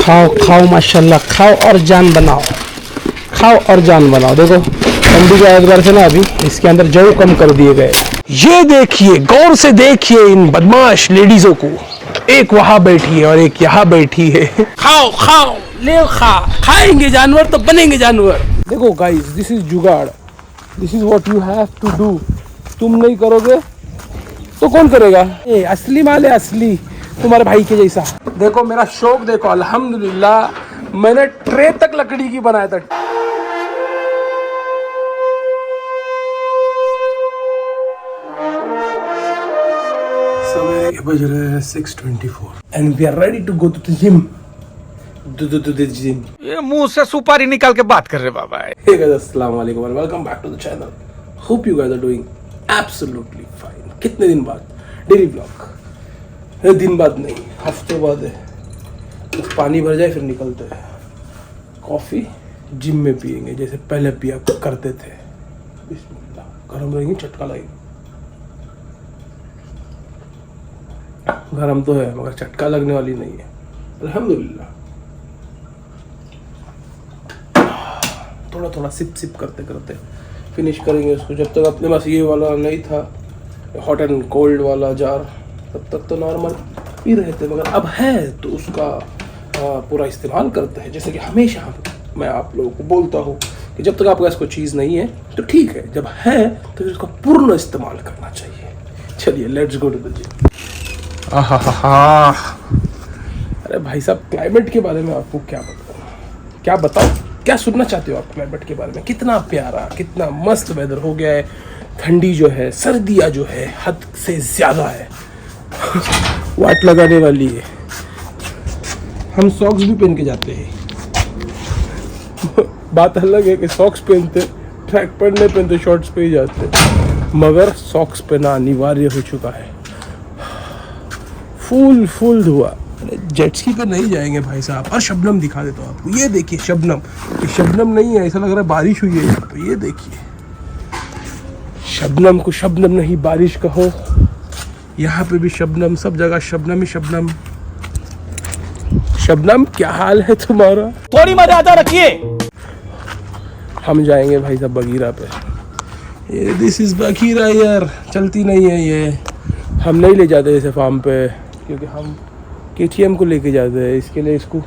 खाओ खाओ माशाल्लाह, खाओ और जान बनाओ, खाओ और जान बनाओ। देखो ठंडी के एतबार से ना अभी इसके अंदर जव कम कर दिए गए। ये देखिए, गौर से देखिए इन बदमाश लेडीजों को, एक वहां बैठी है और एक यहाँ बैठी है। खाओ खाओ ले खा, खाएंगे जानवर तो बनेंगे जानवर। देखो guys, this is jugaad, this is what you have to do. तुम नहीं करोगे तो कौन करेगा? ये असली माल है, असली तुम्हारे भाई के जैसा। देखो मेरा शौक देखो, अल्हम्दुलिल्लाह मैंने ट्रे तक लकड़ी की बनाया था। सवेरे बज रहे हैं 6:24 and we are ready to go to the gym. Gym ये मुंह से सुपारी निकाल के बात कर रहे बाबा। Hey guys, अस्सलाम वालेकुम and welcome back to the channel. Hope you guys are doing absolutely fine. कितने दिन बाद डेली व्लॉग, दिन बाद नहीं हफ्ते बाद है। बस पानी भर जाए फिर निकलते हैं। कॉफ़ी जिम में पियेंगे जैसे पहले पिया करते थे। बिस्मिल्लाह, गरम रहेंगे, चटका लगेगा। गरम तो है मगर चटका लगने वाली नहीं है, अल्हम्दुलिल्लाह। थोड़ा थोड़ा सिप सिप करते करते फिनिश करेंगे उसको। जब तक अपने पास ये वाला नहीं था हॉट एंड कोल्ड वाला जार, तब तक तो नॉर्मल पी रहे थे, मगर अब है तो उसका पूरा इस्तेमाल करते हैं। जैसे कि हमेशा मैं आप लोगों को बोलता हूँ कि जब तक आपके पास कोई चीज़ नहीं है तो ठीक है, जब है तो फिर उसका पूर्ण इस्तेमाल करना चाहिए। चलिए let's go to the gym. अरे भाई साहब, क्लाइमेट के बारे में आपको क्या बताऊँ, क्या सुनना चाहते हो आप क्लाइमेट के बारे में? कितना प्यारा, कितना मस्त वेदर हो गया है। ठंडी जो है, सर्दियाँ जो है हद से ज़्यादा है। वाट लगाने वाली है। हम सॉक्स भी पहन के जाते हैं। बात अलग है कि सॉक्स पहनते, ट्रैक पैंट नहीं पहनते, शॉर्ट्स पे ही जाते, मगर सॉक्स पहना अनिवार्य हो चुका है। फुल धुआ। जेट स्की पे नहीं जाएंगे भाई साहब। और शबनम दिखा देता हूँ आपको। ये देखिए शबनम, ये शबनम नहीं है, ऐसा लग रहा है बारिश हुई है यहाँ पे। ये देखिए शबनम को शबनम नहीं बारिश कहो, यहाँ पे भी शबनम, सब जगह शबनम ही शबनम। शबनम क्या हाल है तुम्हारा? थोड़ी मर्यादा रखिए। हम जाएंगे भाई साहब बगीरा पे। ये दिस इज बगीरा यार, चलती नहीं है ये। हम नहीं ले जाते इसे फार्म पे क्योंकि हम KTM को लेके जाते हैं। इसके लिए इसको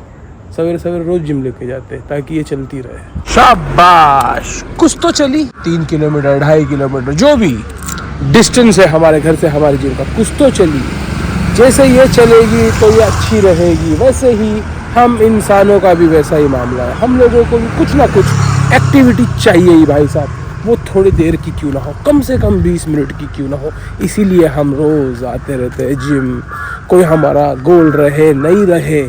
सवेरे सवेरे रोज जिम लेके जाते हैं ताकि ये चलती रहे। शाबाश, कुछ तो चली। 3 किलोमीटर 2.5 किलोमीटर जो भी डिस्टेंस है हमारे घर से हमारे जिम का, कुछ तो चली। जैसे ये चलेगी तो ये अच्छी रहेगी, वैसे ही हम इंसानों का भी वैसा ही मामला है। हम लोगों को भी कुछ ना कुछ एक्टिविटी चाहिए ही भाई साहब। वो थोड़ी देर की क्यों ना हो, कम से कम 20 मिनट की क्यों ना हो, इसीलिए हम रोज़ आते रहते हैं जिम। कोई हमारा गोल रहे नहीं रहे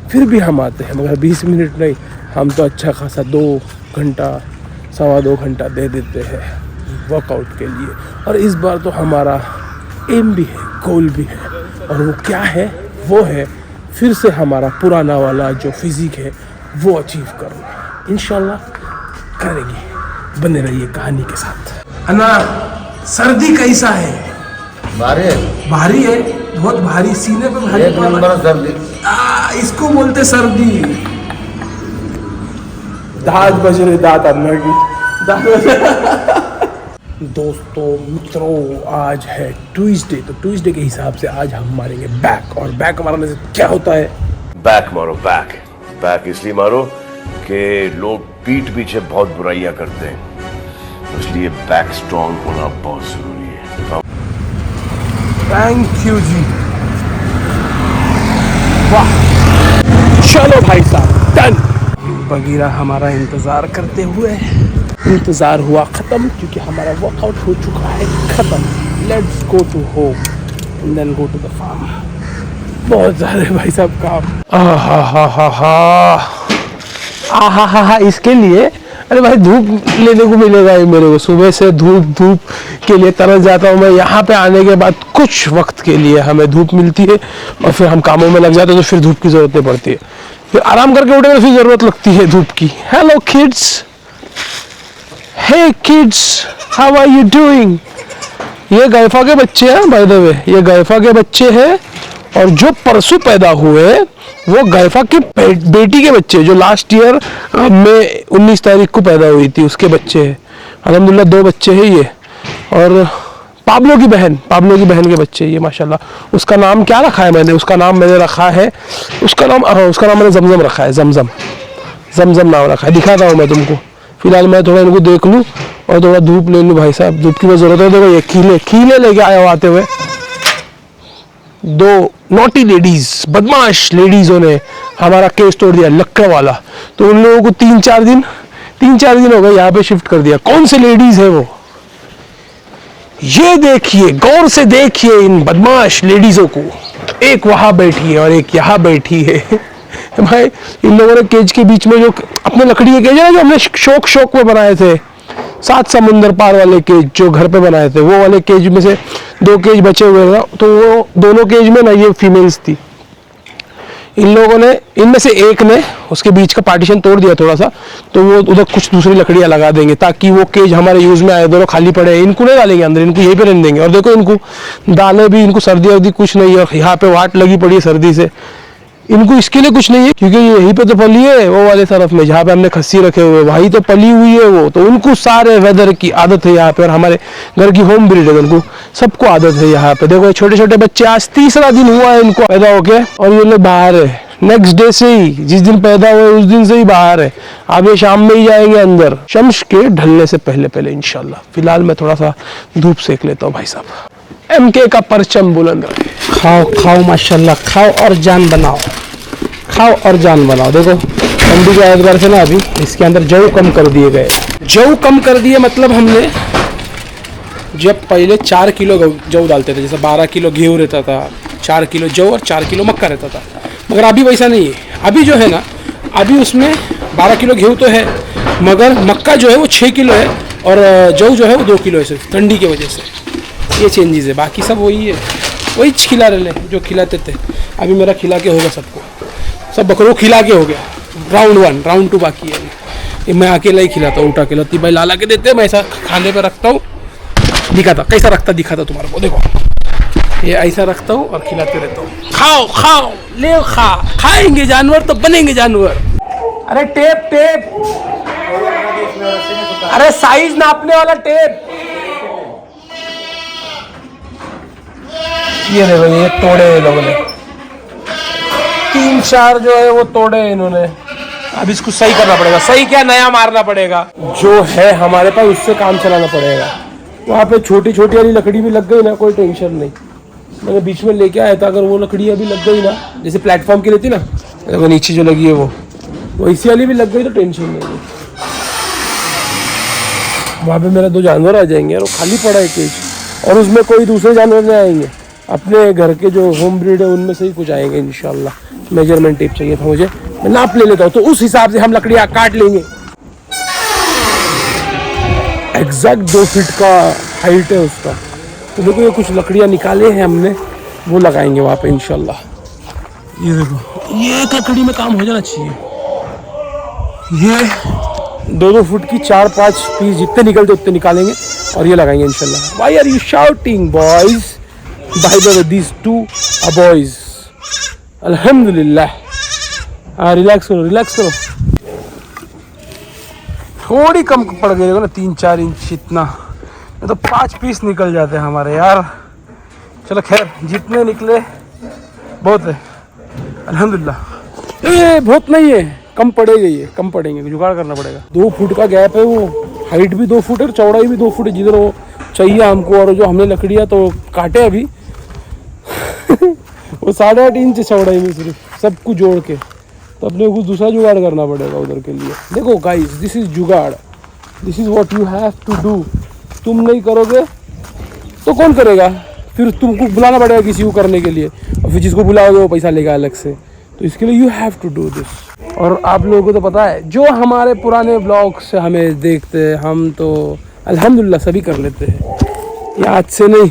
फिर भी हम आते हैं, मगर 20 मिनट नहीं, हम तो अच्छा खासा 2 घंटा 2.25 घंटा दे देते हैं वर्कआउट के लिए। और इस बार तो हमारा एम भी है, गोल भी है, और वो क्या है? वो है फिर से हमारा पुराना वाला जो फिजिक है वो अचीव करना। इंशाल्लाह करेंगे। बने रहिए कहानी के साथ। अन्ना, सर्दी कैसा है? भारी है, बहुत भारी, सीने पे भारी। एक नंबर सर्दी। इसको बोलते सर्दी। दांत बज रहे, दांत अन्ना की दोस्तों मित्रों, आज है ट्यूसडे, तो ट्यूसडे के हिसाब से आज हम मारेंगे बैक। और बैक मारने से क्या होता है? बैक मारो, बैक इसलिए मारो कि लोग पीठ पीछे बहुत बुराइयां करते हैं, इसलिए बैक स्ट्रॉन्ग होना बहुत जरूरी है। थैंक यू जी, वाह। चलो भाई साहब, डन। बगीरा हमारा इंतज़ार करते हुए, इंतज़ार हुआ ख़त्म क्योंकि हमारा वर्कआउट हो चुका है ख़त्म। Let's go to home and then go to the farm. बहुत ज़्यादा भाई साहब काम। हा, इसके लिए अरे भाई धूप लेने को मिलेगा ही मेरे को। सुबह से धूप के लिए तरस जाता हूँ मैं। यहाँ पे आने के बाद कुछ वक्त के लिए हमें धूप मिलती है और फिर हम कामों में लग जाते हैं, तो फिर धूप की ज़रूरत नहीं पड़ती है। फिर आराम करके उठे तो फिर ज़रूरत लगती है धूप की। Hello kids, hey kids, how are you doing? ये गैफा के बच्चे हैं बाय द वे, ये गैफा के बच्चे हैं और जो परसों पैदा हुए वो गैफा की बेटी के बच्चे जो लास्ट ईयर में 19 तारीख को पैदा हुई थी, उसके बच्चे हैं। अल्हम्दुलिल्लाह 2 बच्चे हैं ये, और पाब्लो की बहन के बच्चे ये माशाल्लाह। उसका नाम क्या रखा है मैंने? उसका नाम रखा है, उसका नाम मैंने जमजम रखा है। जमजम नाम रखा है। दिखाता हूँ मैं तुमको। फिलहाल मैं थोड़ा इनको देख लूँ और थोड़ा धूप ले लूँ भाई साहब, धूप की बहुत ज़रूरत है। देखो ये खीले लेके आए हो आते हुए। 2 नॉटी लेडीज, बदमाश लेडीज़ों ने हमारा केस तोड़ दिया, लक्कड़ वाला। तो उन लोगों को 3-4 दिन हो गए यहाँ पे शिफ्ट कर दिया। कौन से लेडीज़ है वो? ये देखिए, गौर से देखिए इन बदमाश लेडीजों को। एक वहां बैठी है और एक यहाँ बैठी है। भाई इन लोगों ने केज के बीच में जो अपने लकड़ी के केज है ना, जो हमने शौक में बनाए थे, 7 समुंदर पार वाले केज जो घर पे बनाए थे, वो वाले केज में से 2 केज बचे हुए थे। तो वो दोनों केज में ना ये फीमेल्स थी। इन लोगों ने, इनमें से एक ने उसके बीच का पार्टीशन तोड़ दिया थोड़ा सा, तो वो उधर कुछ दूसरी लकड़ियां लगा देंगे ताकि वो केज हमारे यूज में आए। दोनों खाली पड़े, इनको नहीं डालेंगे अंदर, इनको यहीं पे रहने देंगे। और देखो इनको डाले भी, इनको सर्दी वर्दी कुछ नहीं है। और यहाँ पे वाट लगी पड़ी है सर्दी से, इनको इसके लिए कुछ नहीं है क्योंकि यहीं पे तो पली है। वो वाले तरफ में जहाँ पे हमने खस्सी रखे हुए वहीं तो पली हुई है वो, तो उनको सारे वेदर की आदत है यहाँ पे। और हमारे घर की होम ब्रीड है, उनको सबको आदत है यहाँ पे। देखो छोटे छोटे बच्चे, आज 3रा दिन हुआ है इनको पैदा होके, और ये लोग बाहर है। नेक्स्ट डे से ही, जिस दिन पैदा हुए उस दिन से ही बाहर है। अब ये शाम में ही जाएंगे अंदर, शम्स के ढलने से पहले इंशाल्लाह। फिलहाल मैं थोड़ा सा धूप सेक लेता हूँ भाई साहब। MK का परचम बुलंद रहे। खाओ माशाल्लाह, खाओ और जान बनाओ, देखो ठंडी के एतबार से ना अभी इसके अंदर जौ कम कर दिए गए। जौ कम कर दिए मतलब हमने जब पहले 4 किलो जौ डालते थे, जैसे 12 किलो गेहूँ रहता था, 4 किलो जौ और 4 किलो मक्का रहता था। मगर अभी वैसा नहीं है। अभी जो है ना, अभी उसमें 12 किलो गेहूँ तो है, मगर मक्का जो है वो 6 किलो है, और जौ जो है वो 2 किलो है, सिर्फ ठंडी की वजह से। ये चेंजेस है, बाकी सब वही है, वही खिला रहे जो खिलाते थे। अभी मेरा खिला के होगा सबको, सब बकरों खिला के हो गया। राउंड 1, राउंड 2 बाकी है। ये मैं अकेला ही खिलाता हूँ, उठा के लत्ती भाई ला के देते हैं, मैं ऐसा खाने पे रखता हूँ। दिखाता कैसा रखता, दिखाता तुम्हारे को। देखो ये ऐसा रखता हूँ और खिलाते रहता हूँ। खाओ ले, खाएंगे जानवर तो बनेंगे जानवर। अरे टेप, अरे साइज नापने वाला टेप। ये देखो, ये तोड़े लोगों ने, 3-4 जो है वो तोड़े इन्होंने। अब इसको सही करना पड़ेगा। सही क्या, नया मारना पड़ेगा। जो है हमारे पास उससे काम चलाना पड़ेगा। वहाँ पे छोटी वाली लकड़ी भी लग गई ना, कोई टेंशन नहीं। मैंने बीच में लेके आया था, अगर वो लकड़ी अभी लग गई ना, जैसे प्लेटफॉर्म की लेती ना, वो नीचे जो लगी है वो इसी वाली भी लग गई तो टेंशन नहीं है। वहाँ पे मेरा 2 जानवर आ जाएंगे और वो खाली पड़ा है केज, और उसमें कोई दूसरे जानवर नहीं आएंगे। अपने घर के जो होम ब्रीड है उनमें से ही कुछ आएंगे इंशाल्लाह। मेजरमेंट टेप चाहिए था मुझे, मैं नाप ले लेता हूँ, तो उस हिसाब से हम लकड़ियाँ काट लेंगे। एग्जैक्ट 2 फीट का हाइट है उसका। तो देखो ये कुछ लकड़ियाँ निकाले हैं हमने, वो लगाएंगे वहाँ पे इंशाल्लाह। ये देखो, ये एक लकड़ी में काम हो जाना चाहिए। ये 2-2 फुट की 4-5 पीस जितने निकलते उतने निकालेंगे और ये लगाएंगे इंशाल्लाह। Why are you shouting, boys? By the way, these 2 are boys. अल्हम्दुलिल्लाह। रिलैक्स करो। थोड़ी कम पड़ गई देखो ना, 3-4 इंच इतना, तो 5 पीस निकल जाते हैं हमारे यार। चलो खैर, जितने निकले बहुत है अल्हम्दुलिल्लाह। ये बहुत नहीं है, कम पड़ेंगे, जुगाड़ करना पड़ेगा। 2 फुट का गैप है, वो हाइट भी 2 फुट है, चौड़ाई भी 2 फुट है, जिधर वो चाहिए हमको। और जो हमने लकड़ियाँ तो काटे अभी वो 8.5 इंच चौड़ाई में सिर्फ, सब कुछ जोड़ के। तो अपने कुछ दूसरा जुगाड़ करना पड़ेगा उधर के लिए। देखो guys, this is jugaad, this is what you have to do. तुम नहीं करोगे तो कौन करेगा? फिर तुमको बुलाना पड़ेगा किसी को करने के लिए, और फिर जिसको बुलाओगे वो पैसा लेगा अलग से। तो इसके लिए you have to do this. और आप लोगों को तो पता है, जो हमारे पुराने ब्लॉग से हमें देखते हैं, हम तो अल्हम्दुलिल्लाह सभी कर लेते हैं। ये आज से नहीं,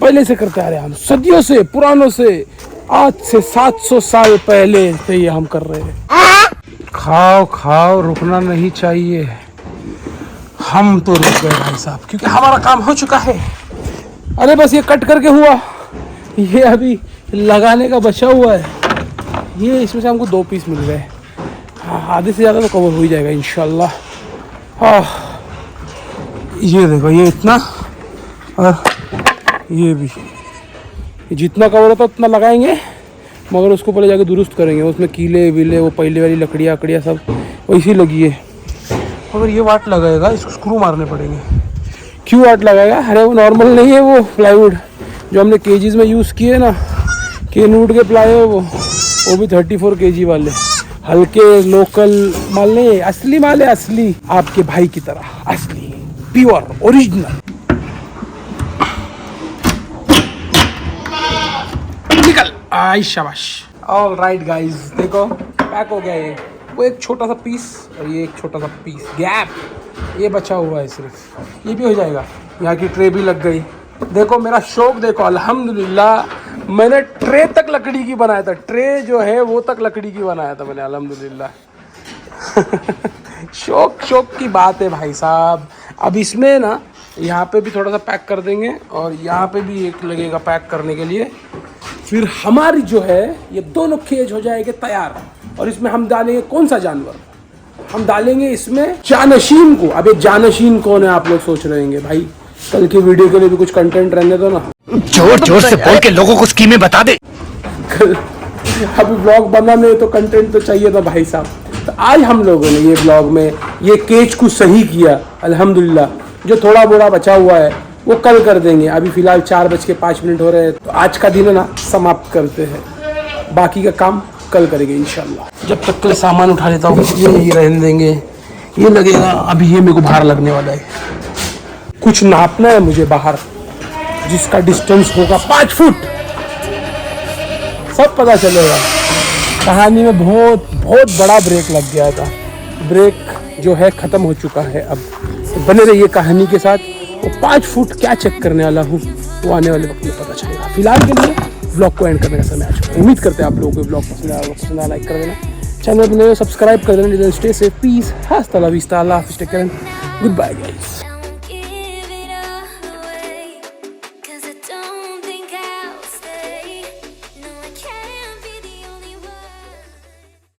पहले से करते आ रहे हैं हम, सदियों से, पुरानों से, आज से 700 साल पहले से ये हम कर रहे हैं। खाओ, रुकना नहीं चाहिए। हम तो रुक गए भाई साहब, क्योंकि हमारा काम हो चुका है। अरे बस ये कट करके हुआ, ये अभी लगाने का बचा हुआ है। ये इसमें से हमको 2 पीस मिल गए। हाँ, आधे से ज़्यादा तो कवर हो ही जाएगा इंशाल्लाह। हाँ, ये देखो, ये इतना और ये भी, जितना कवर होता उतना लगाएंगे, मगर उसको पहले जाके दुरुस्त करेंगे। उसमें कीले वीले, वो पहले वाली लकड़ियाँ अकड़ियाँ सब वैसी लगी है। अगर ये वाट लगाएगा, इसको स्क्रू मारने पड़ेंगे। क्यों वाट लगाएगा? अरे वो नॉर्मल नहीं है, वो प्लाईवुड जो हमने केजीज में यूज़ किए ना, केनवुड के प्लाई है वो भी 34 kg वाले, हल्के लोकल माल नहीं है, असली माल है, असली आपके भाई की तरह, असली प्योर ओरिजिनल। निकल आई, शाबाश। ऑल राइट गाइज, देखो पैक हो गया ये। वो एक छोटा सा पीस और ये एक छोटा सा पीस, गैप ये बचा हुआ है सिर्फ, ये भी हो जाएगा। यहाँ की ट्रे भी लग गई। देखो मेरा शौक देखो, अल्हम्दुलिल्लाह मैंने ट्रे तक लकड़ी की बनाया था, ट्रे जो है वो तक लकड़ी की बनाया था मैंने, अल्हम्दुलिल्लाह। शौक की बात है भाई साहब। अब इसमें ना यहाँ पे भी थोड़ा सा पैक कर देंगे और यहाँ पे भी एक लगेगा पैक करने के लिए। फिर हमारी जो है ये दोनों केज हो जाएंगे तैयार। और इसमें हम डालेंगे कौन सा जानवर? हम डालेंगे इसमें जानशीन को। अब ये जानशीन कौन है आप लोग सोच रहे होंगे? भाई कल की वीडियो के लिए भी कुछ कंटेंट रहने दो ना, जोर जोर से बोल के लोगों को स्कीमें बता दे। अभी ब्लॉग बनाने तो कंटेंट तो चाहिए था भाई साहब। तो आज हम लोगों ने ये ब्लॉग में ये केज को सही किया अल्हम्दुलिल्लाह। जो थोड़ा बोड़ा बचा हुआ है वो कल कर देंगे। अभी फिलहाल 4:05 हो रहे हैं, तो आज का दिन है ना समाप्त करते हैं, बाकी का काम कल करेंगे इंशाल्लाह। जब तक के सामान उठा लेता हूँ, ये रहने देंगे, ये लगेगा। अभी ये मेरे को बाहर लगने वाला है, कुछ नापना है मुझे बाहर, जिसका डिस्टेंस होगा 5 फुट। सब पता चलेगा। कहानी में बहुत बड़ा ब्रेक लग गया था, ब्रेक जो है ख़त्म हो चुका है। अब तो बने रहिए कहानी के साथ। वो 5 फुट क्या चेक करने वाला हूँ वो आने वाले वक्त में पता चलेगा। फिलहाल के लिए ब्लॉग को एंड करने का समय आ चुका है। उम्मीद करते हैं आप लोगों को ब्लॉग पसंद आया, लाइक कर देना, चैनल पर सब्सक्राइब कर देना। स्टे सेफ, पीस, हस्ता ला विस्ता, अल्लाह हाफिज़, take care, goodbye guys.